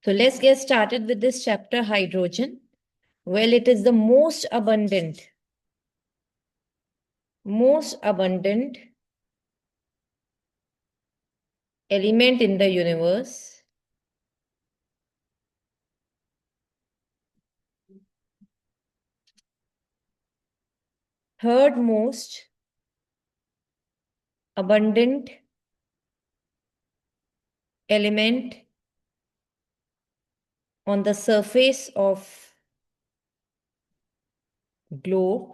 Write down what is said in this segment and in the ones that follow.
So let's get started with this chapter, hydrogen. Well, it is the most abundant element in the universe. Third most abundant element on the surface of globe.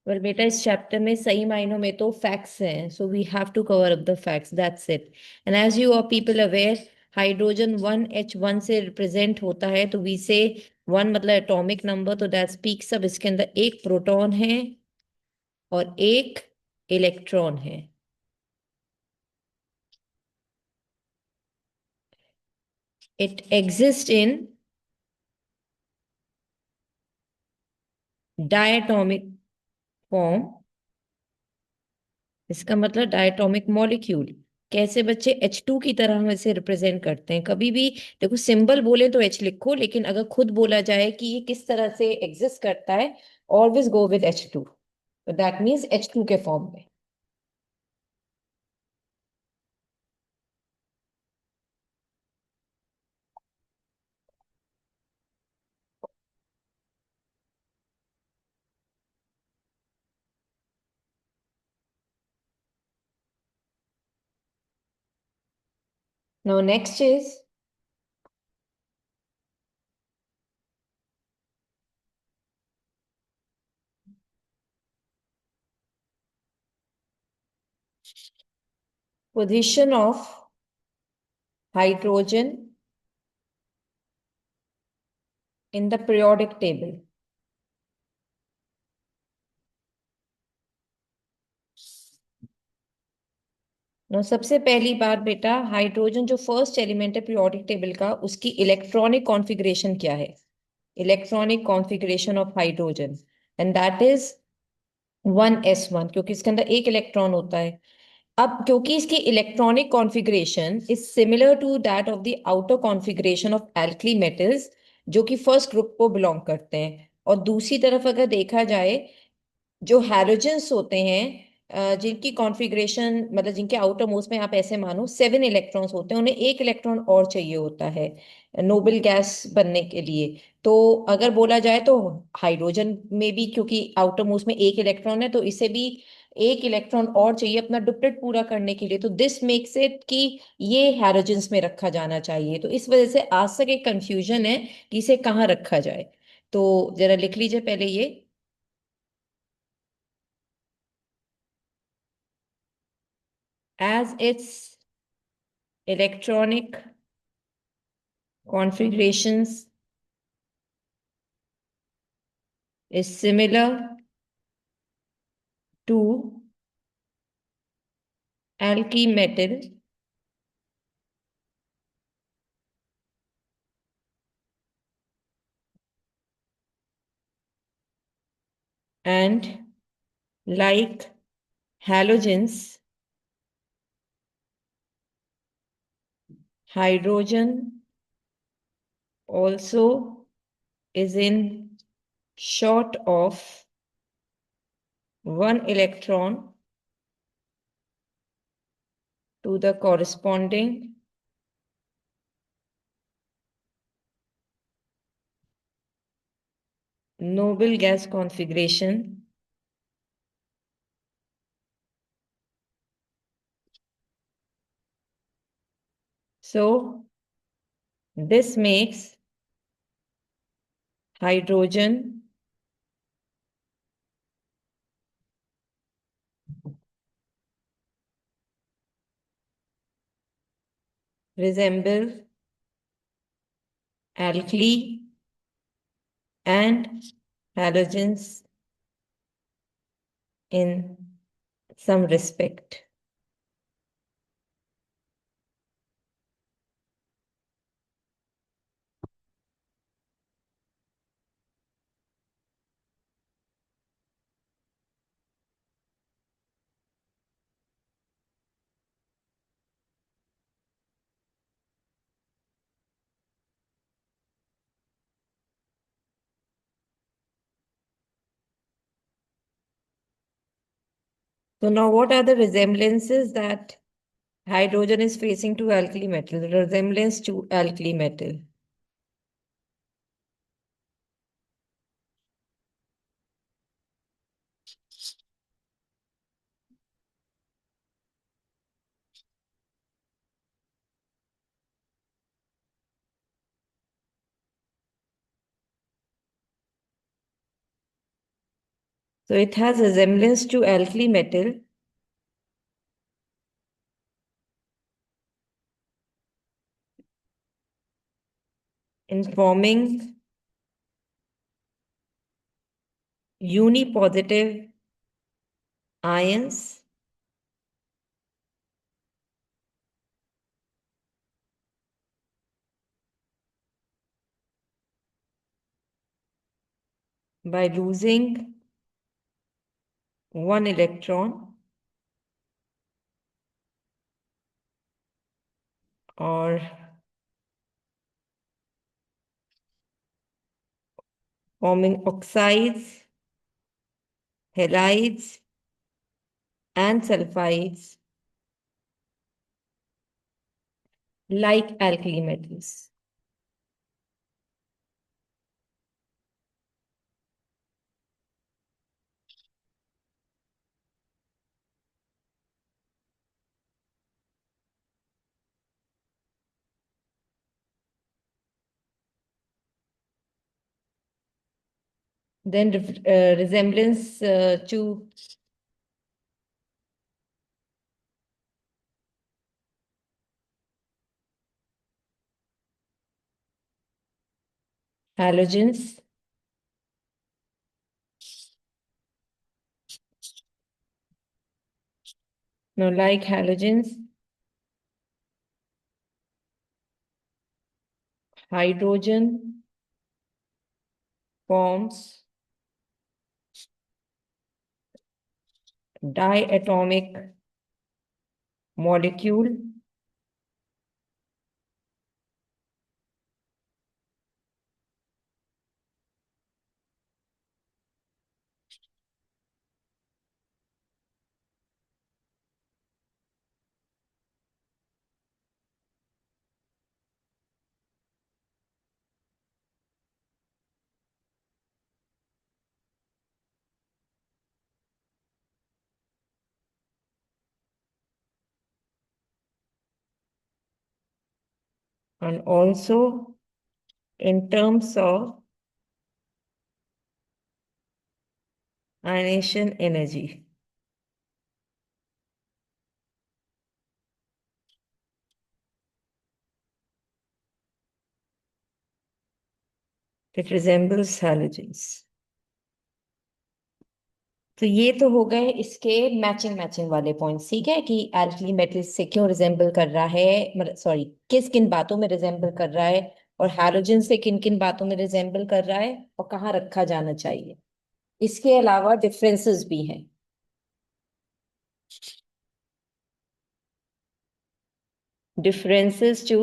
Well बेटा, इस chapter में सही मायनों में तो facts हैं, so we have to cover up the facts, that's it. And as you are people aware, hydrogen 1H1 से represent होता है, तो वी से 1 मतलब एटॉमिक नंबर, तो दैट स्पीक्स अब इसके अंदर एक प्रोटॉन है और एक इलेक्ट्रॉन है. It exist in diatomic form. इसका मतलब डायटोमिक मॉलिक्यूल. कैसे बच्चे? H2 की तरह हम इसे रिप्रेजेंट करते हैं. कभी भी देखो, सिंबल बोले तो H लिखो, लेकिन अगर खुद बोला जाए कि ये किस तरह से एग्जिस्ट करता है, ऑलवेज गो विद H2. तो दैट मीन्स H2 के फॉर्म में. Now next is position of hydrogen in the periodic table. सबसे पहली बात बेटा, हाइड्रोजन जो फर्स्ट एलिमेंट है पीरियोडिक टेबल का, उसकी इलेक्ट्रॉनिक कॉन्फ़िगरेशन क्या है? Electronic configuration of hydrogen, and that is 1s1, क्योंकि इसके अंदर एक इलेक्ट्रॉन होता है. अब क्योंकि इसकी electronic configuration is similar to that of the outer configuration of alkali metals, जो कि फर्स्ट ग्रुप को बिलोंग करते हैं. और दूसरी तरफ अगर देखा जाए, जो हैलोजेंस होते हैं, जिनकी कॉन्फ़िगरेशन मतलब जिनके आउटर मोस्ट में आप ऐसे मानो 7 इलेक्ट्रॉन्स होते हैं, उन्हें एक इलेक्ट्रॉन और चाहिए होता है नोबल गैस बनने के लिए. तो अगर बोला जाए तो हाइड्रोजन में भी क्योंकि आउटर मोस्ट में एक इलेक्ट्रॉन है, तो इसे भी एक इलेक्ट्रॉन और चाहिए अपना डुप्लेट पूरा करने के लिए. तो दिस मेक्स इट कि ये हैलोजेंस में रखा जाना चाहिए. तो इस वजह से आज तक एक कंफ्यूजन है कि इसे कहाँ रखा जाए. तो जरा लिख लीजिए पहले ये. As its electronic configurations is similar to alkyl metal, and like halogens, hydrogen also is in short of one electron to the corresponding noble gas configuration. So this makes hydrogen resemble alkali and halogens in some respect. So now what are the resemblances that hydrogen is facing to alkali metal? The resemblance to alkali metal. So it has resemblance to alkali metal in forming unipositive ions by losing one electron or forming oxides, halides, and sulfides like alkali metals. Then resemblance to halogens. Now, like halogens, hydrogen forms diatomic molecule and also in terms of ionization energy. It resembles halogens. तो ये तो हो गए इसके matching matching वाले points, ठीक है, कि एल्कली मेटल से क्यों रिजेंबल कर रहा है, सॉरी, किस किन बातों में रिजेंबल कर रहा है, और हैलोजन से किन किन बातों में रिजेंबल कर रहा है, और कहाँ रखा जाना चाहिए। इसके अलावा डिफरेंसेस भी हैं। Differences to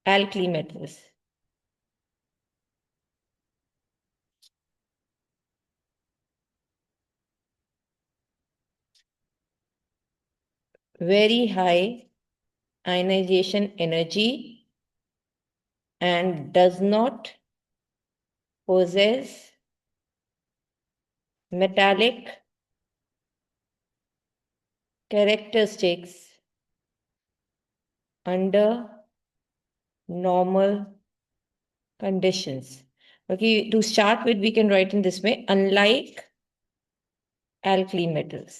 alkali metals. Very high ionization energy and does not possess metallic characteristics under normal conditions. Okay, to start with, we can write in this way: unlike alkali metals,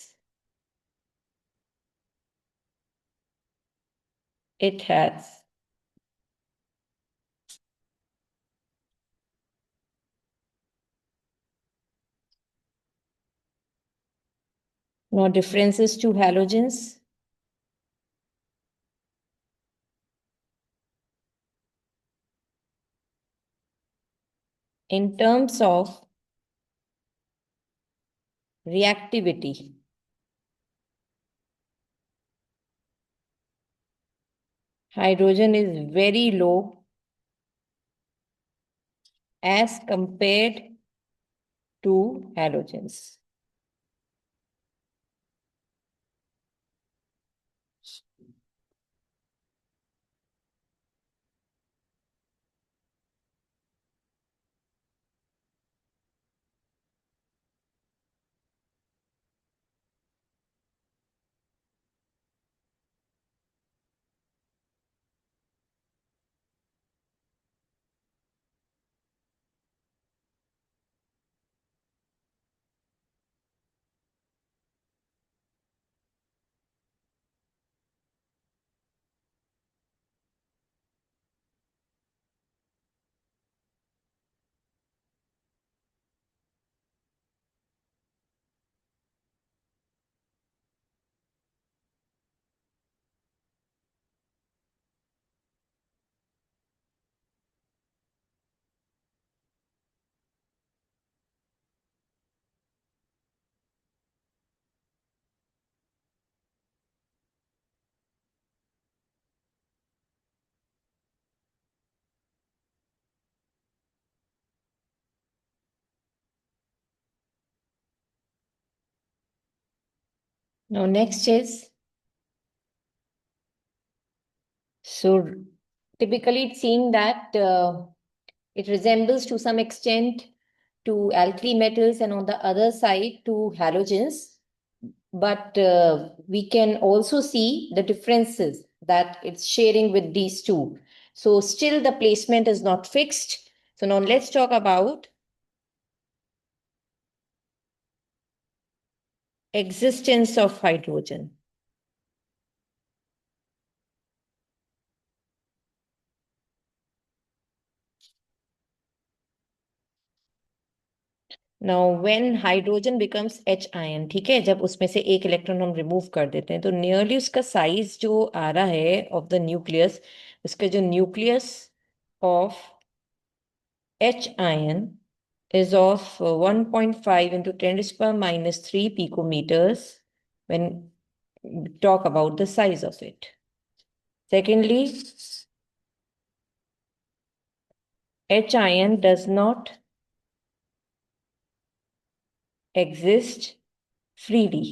it has no differences to halogens. In terms of reactivity, hydrogen is very low as compared to halogens. Now next is, so typically it's seeing that it resembles to some extent to alkali metals and on the other side to halogens. But we can also see the differences that it's sharing with these two. So still the placement is not fixed. So now let's talk about existence of hydrogen. Now when hydrogen becomes H ion, ठीक है, जब उसमें से एक electron हम remove कर देते हैं तो नियरली उसका साइज जो आ रहा है ऑफ द न्यूक्लियस, उसका जो nucleus of H ion is of 1.5 into 10 to the power minus 3 picometers when we talk about the size of it. Secondly, H ion does not exist freely.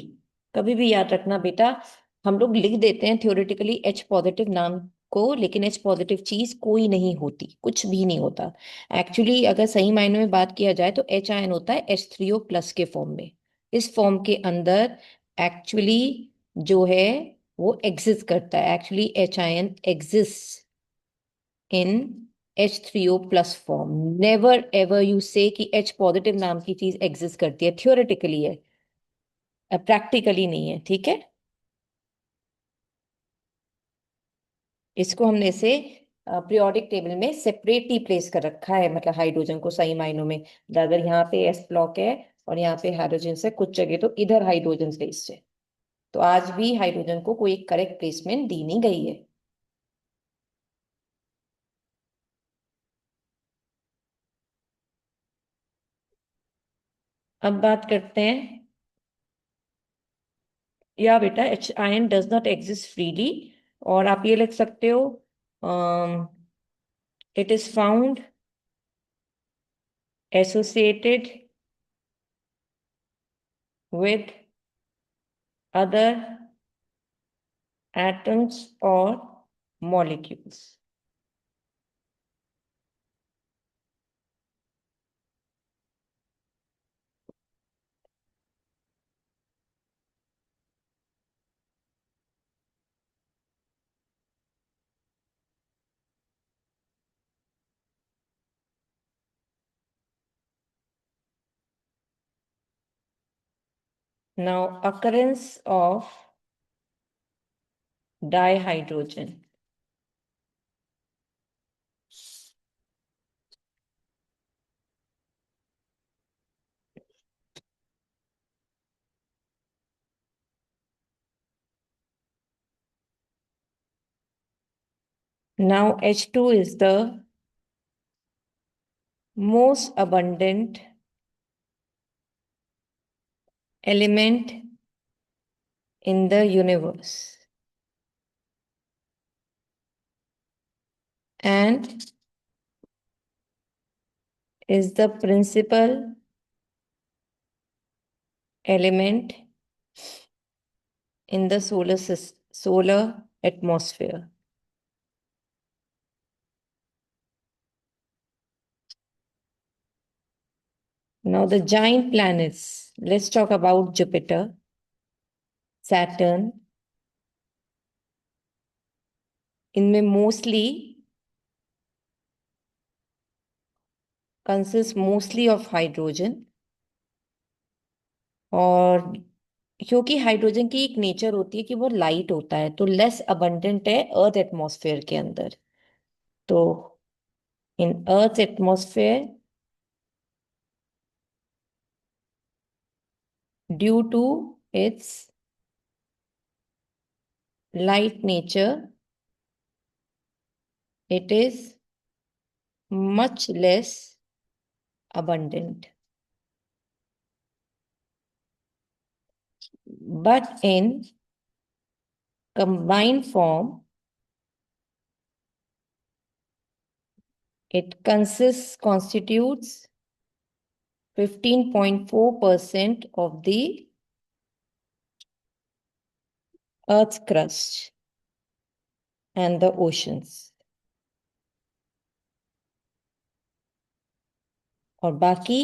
कभी भी याद रखना बेटा, हम लोग लिख देते हैं थ्योरेटिकली H पॉजिटिव नाम को, लेकिन H पॉजिटिव चीज कोई नहीं होती, कुछ भी नहीं होता। एक्चुअली अगर सही मायने में बात किया जाए तो H आयन होता है H3O प्लस के फॉर्म में। इस फॉर्म के अंदर एक्चुअली जो है वो एग्जिस्ट करता है। Actually H ion exist in H3O plus form. Never ever you से कि H पॉजिटिव नाम की चीज एग्जिस्ट करती है, थ्योरेटिकली है, प्रैक्टिकली नहीं है, ठीक है। इसको हमने से पीरियोडिक टेबल में सेपरेटली प्लेस कर रखा है, मतलब हाइड्रोजन को सही मायनों में। अगर यहाँ पे एस ब्लॉक है और यहाँ पे हाइड्रोजन से कुछ जगह तो इधर हाइड्रोजन प्लेस है, तो आज भी हाइड्रोजन को कोई करेक्ट प्लेसमेंट दी नहीं गई है। अब बात करते हैं, या बेटा H ion does not exist freely, और आप ये लिख सकते हो it is found associated with other atoms or molecules. Now, occurrence of dihydrogen. Now, H2 is the most abundant element in the universe and is the principal element in the solar atmosphere. Now, the giant planets. Let's talk about Jupiter, Saturn. इनमें mostly consists mostly of hydrogen, और क्योंकि hydrogen की एक nature होती है कि वो light होता है, तो लेस अबंडेंट है अर्थ एटमॉस्फेयर के अंदर। तो in earth atmosphere due to its light nature it is much less abundant, but in combined form it constitutes 15.4% of the Earth's crust and the oceans. और बाकी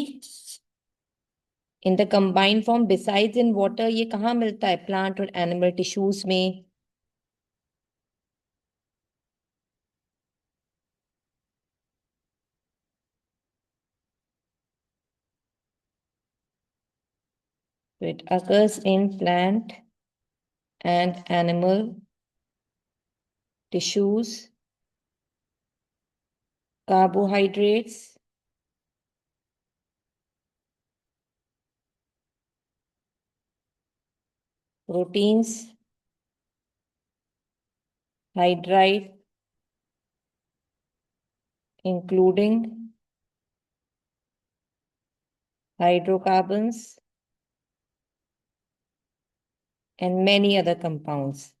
in the combined form besides in water ये कहाँ मिलता है? Plant और animal tissues में. So it occurs in plant and animal tissues, carbohydrates, proteins, hydride, including hydrocarbons and many other compounds.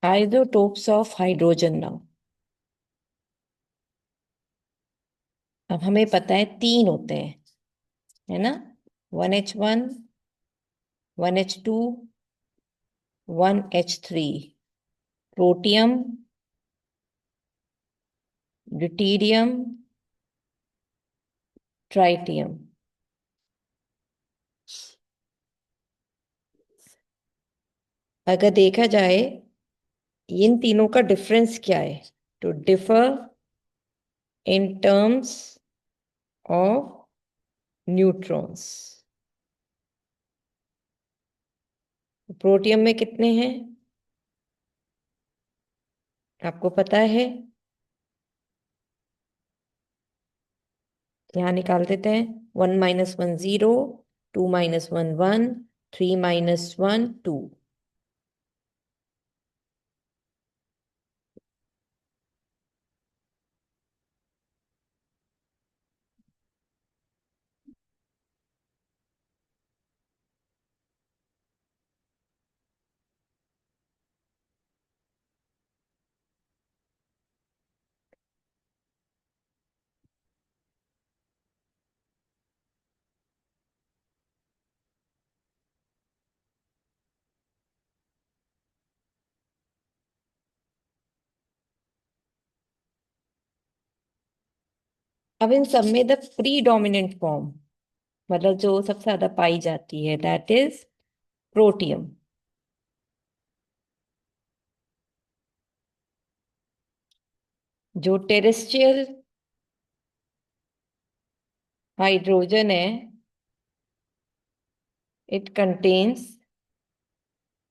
Isotopes of hydrogen now. अब हमें पता है 3 होते हैं, है ना? 1H1, 1H2, 1H3. Protium, deuterium, tritium. अगर देखा जाए इन तीनों का डिफरेंस क्या है, तो differ in terms of neutrons. Protium में कितने हैं आपको पता है? यहाँ निकाल देते हैं. 1 - 1 0, 2 - 1 1, 3 - 1 2. अब इन सब में द प्रीडोमिनेंट फॉर्म, मतलब जो सबसे ज्यादा पाई जाती है, दैट इज प्रोटियम. जो टेरेस्ट्रियल हाइड्रोजन है, it contains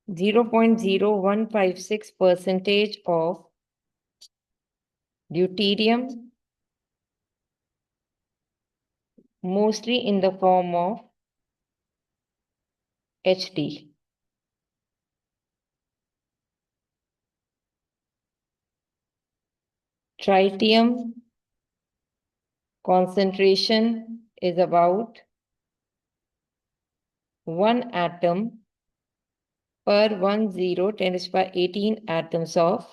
0.0156% of deuterium, mostly in the form of Hd. Tritium concentration is about 1 atom per 10^18 atoms of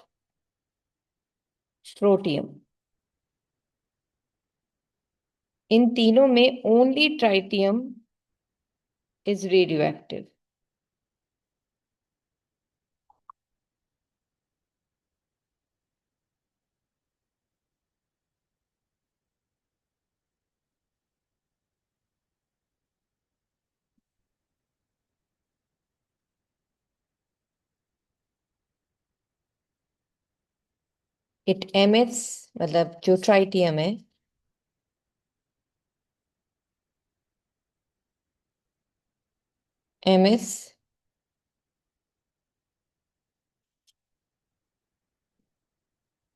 protium. इन तीनों में only tritium is radioactive. It emits, मतलब जो ट्राइटियम है, MS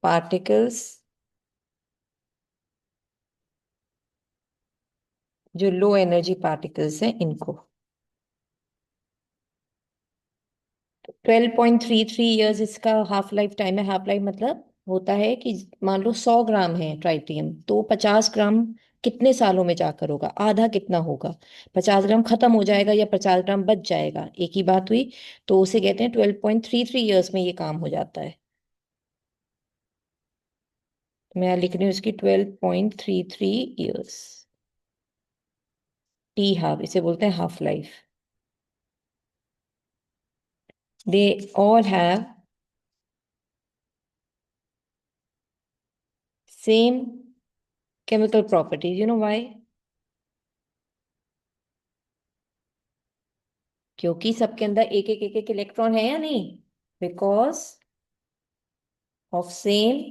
particles जो low energy particles हैं इनको। 12.33 years इसका half life time है। हाफ लाइफ मतलब होता है कि मान लो 100 ग्राम है ट्राइटियम, तो 50 ग्राम कितने सालों में जाकर होगा, आधा कितना होगा, 50 ग्राम खत्म हो जाएगा या 50 ग्राम बच जाएगा, एक ही बात हुई। तो उसे कहते हैं 12.33 ईयर्स में ये काम हो जाता है। मैं यहाँ लिख रही हूँ इसकी 12.33 ईयर्स। टी हाफ इसे बोलते हैं half life. They all have same chemical properties. You know why? क्योंकि सबके अंदर एक एक इलेक्ट्रॉन है या नहीं, because of same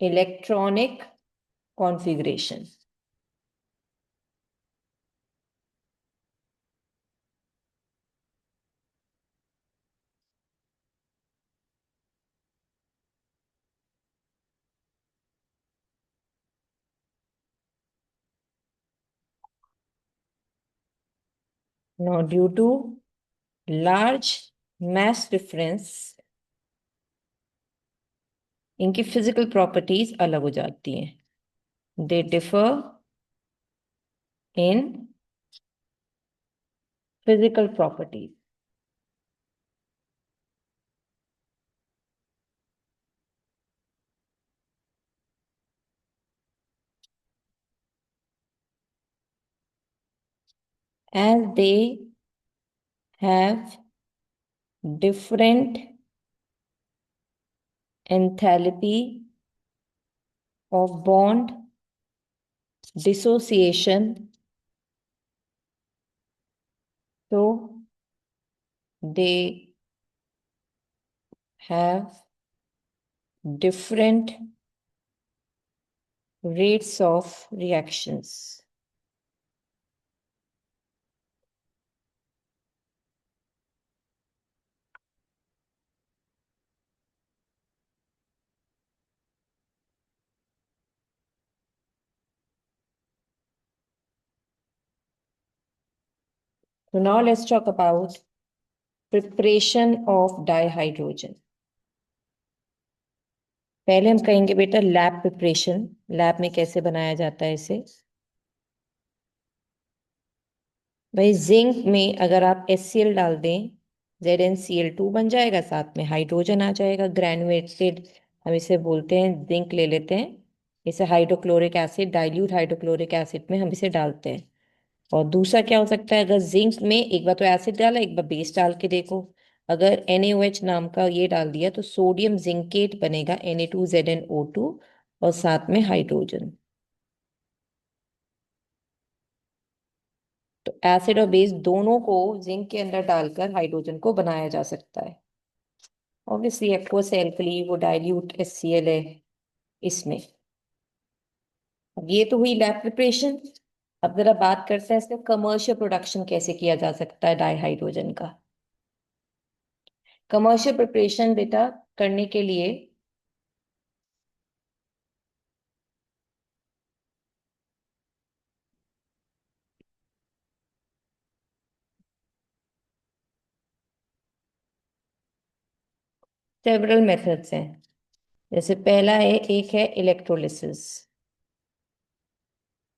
electronic configuration. Now due to large mass difference इनकी फिजिकल प्रॉपर्टीज अलग हो जाती हैं। They differ in physical properties. As they have different enthalpy of bond dissociation, so they have different rates of reactions. So now let's talk about preparation of dihydrogen. पहले हम कहेंगे बेटा lab preparation, lab में कैसे बनाया जाता है इसे। भाई जिंक में अगर आप HCl डाल दें, ZnCl2 बन जाएगा, साथ में हाइड्रोजन आ जाएगा ग्रेनुलेटेड। हम इसे बोलते हैं जिंक, ले लेते हैं इसे hydrochloric acid, dilute hydrochloric acid में हम इसे डालते हैं। और दूसरा क्या हो सकता है, अगर जिंक में एक बार तो एसिड डाला, एक बार बेस डाल के देखो। अगर NaOH नाम का ये डाल दिया तो सोडियम जिंकेट बनेगा, Na2ZnO2, और साथ में हाइड्रोजन। तो एसिड और बेस दोनों को जिंक के अंदर डालकर हाइड्रोजन को बनाया जा सकता है। ऑब्वियसली एक्वस एल्कली वो डाइल्यूट HCl है इसमें। अब ये तो हुई लैब प्रिपरेशन। अब जरा बात करते हैं इसका कमर्शियल प्रोडक्शन कैसे किया जा सकता है डाईहाइड्रोजन का। कमर्शियल प्रिपरेशन बेटा करने के लिए सेवरल मेथड्स हैं। जैसे पहला है, एक है electrolysis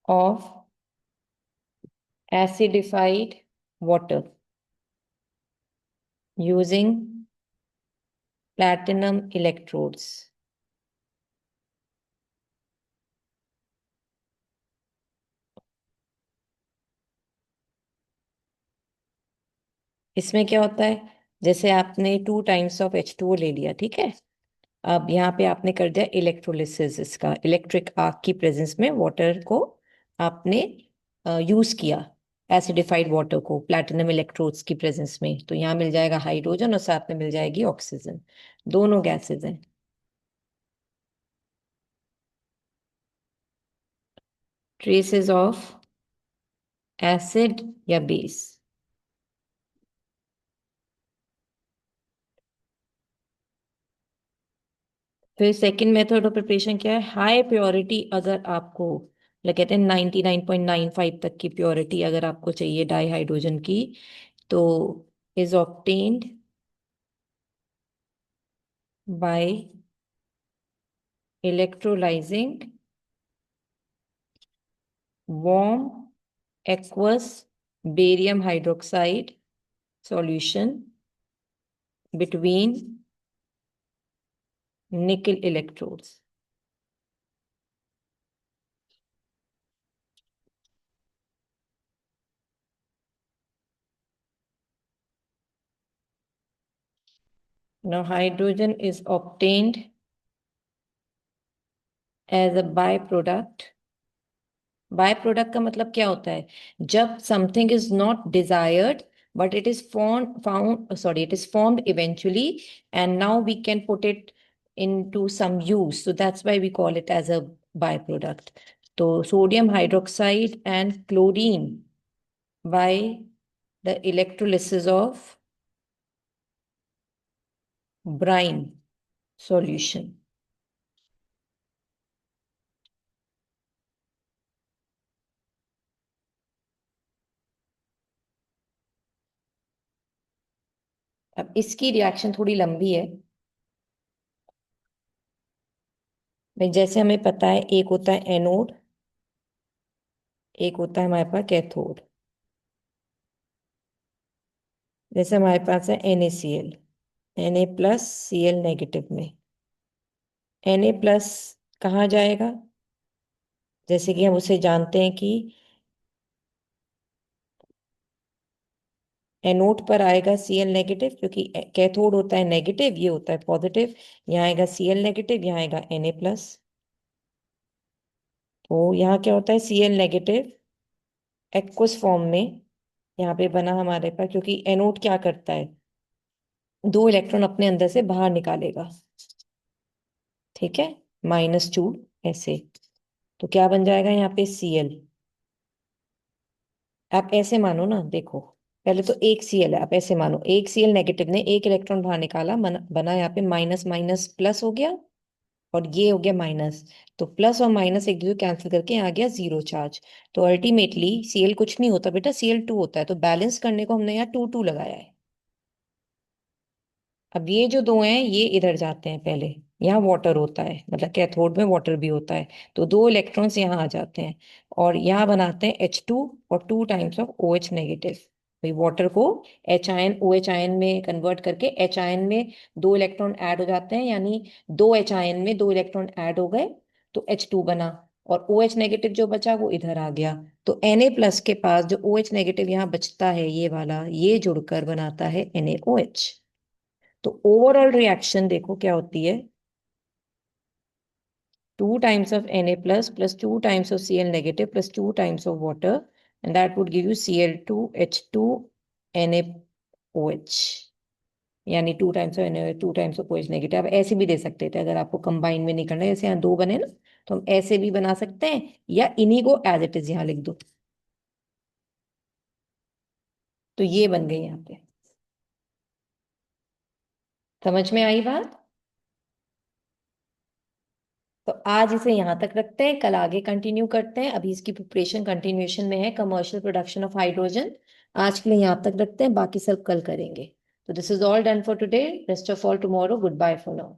of acidified water using platinum electrodes. इसमें क्या होता है, जैसे आपने 2 टाइम्स ऑफ H2O ले लिया, ठीक है। अब यहाँ पे आपने कर दिया इलेक्ट्रोलिसिस, इसका इलेक्ट्रिक आर्क की प्रेजेंस में वाटर को आपने यूज किया, एसिडिफाइड वाटर को प्लैटिनम इलेक्ट्रोड्स की प्रेजेंस में। तो यहाँ मिल जाएगा हाइड्रोजन और साथ में मिल जाएगी ऑक्सीजन, दोनों गैसेज हैं। ट्रेसेस ऑफ एसिड या बेस। फिर सेकंड मेथड ऑफ प्रिपरेशन क्या है? हाई प्योरिटी अगर आपको, मतलब कहते हैं 99.95 तक की प्योरिटी अगर आपको चाहिए डाई हाइड्रोजन की, तो is obtained by electrolysing warm aqueous barium hydroxide solution between nickel electrodes. Now hydrogen is obtained as a byproduct. By product का मतलब क्या होता है? जब something is not desired but it is it is formed eventually, and now we can put it into some use, so that's why we call it as a byproduct. So sodium hydroxide and chlorine by the electrolysis of brine solution. अब इसकी reaction थोड़ी लंबी है। भाई जैसे हमें पता है, एक होता है एनोड, एक होता है हमारे पास कैथोड। जैसे हमारे पास है NaCl, Na+Cl नेगेटिव में। Na+ कहाँ जाएगा? जैसे कि हम उसे जानते हैं कि एनोड पर आएगा Cl नेगेटिव, क्योंकि कैथोड होता है नेगेटिव, ये होता है पॉजिटिव। यहाँ आएगा Cl नेगेटिव, यहाँ आएगा Na+। तो यहाँ क्या होता है? Cl नेगेटिव एक्वस फॉर्म में यहाँ पे बना हमारे पास, क्योंकि एनोड क्या करता है? दो इलेक्ट्रॉन अपने अंदर से बाहर निकालेगा, ठीक है, -2 ऐसे। तो क्या बन जाएगा यहाँ पे? Cl। आप ऐसे मानो ना, देखो, पहले तो एक Cl है, आप ऐसे मानो एक Cl नेगेटिव ने एक इलेक्ट्रॉन बाहर निकाला, बना यहाँ पे माइनस माइनस प्लस हो गया, और ये हो गया माइनस। तो प्लस और माइनस एक दूसरे कैंसिल करके यहाँ आ गया जीरो चार्ज। तो अल्टीमेटली Cl कुछ नहीं होता बेटा, Cl2 होता है। तो बैलेंस करने को हमने यहाँ 2 2 लगाया है। अब ये जो दो हैं ये इधर जाते हैं पहले, यहाँ वाटर होता है, मतलब कैथोड में वाटर भी होता है, तो दो इलेक्ट्रॉन्स यहाँ आ जाते हैं और यहाँ बनाते हैं H2 और 2 टाइम्स ऑफ OH नेगेटिव। भाई वाटर को H आयन OH आयन में कन्वर्ट करके H आयन में दो इलेक्ट्रॉन ऐड हो जाते हैं, यानी दो H आयन में दो इलेक्ट्रॉन ऐड हो गए, तो H2 बना, और OH नेगेटिव जो बचा वो इधर आ गया। तो Na+ के पास जो OH नेगेटिव यहाँ बचता है, ये वाला, ये जुड़कर बनाता है NaOH। तो ओवरऑल रिएक्शन देखो क्या होती है? 2 times of Na+ plus 2 times of Cl negative plus 2 times of water, and that would give you Cl2H2 NaOH, यानी 2 times of Na 2 times of OH negative. आप ऐसे भी दे सकते थे, अगर आपको कंबाइन में नहीं करना है, जैसे यहाँ दो बने ना, तो हम ऐसे भी बना सकते हैं, या इन्हीं को एज इट इज यहाँ लिख दो। तो ये बन गई यहाँ पे। समझ में आई बात? तो आज इसे यहाँ तक रखते हैं, कल आगे कंटिन्यू करते हैं। अभी इसकी प्रिपरेशन कंटिन्यूएशन में है, कमर्शियल प्रोडक्शन ऑफ हाइड्रोजन। आज के लिए यहाँ तक रखते हैं, बाकी सब कल करेंगे। तो this is all done for today, rest of all tomorrow, goodbye for now.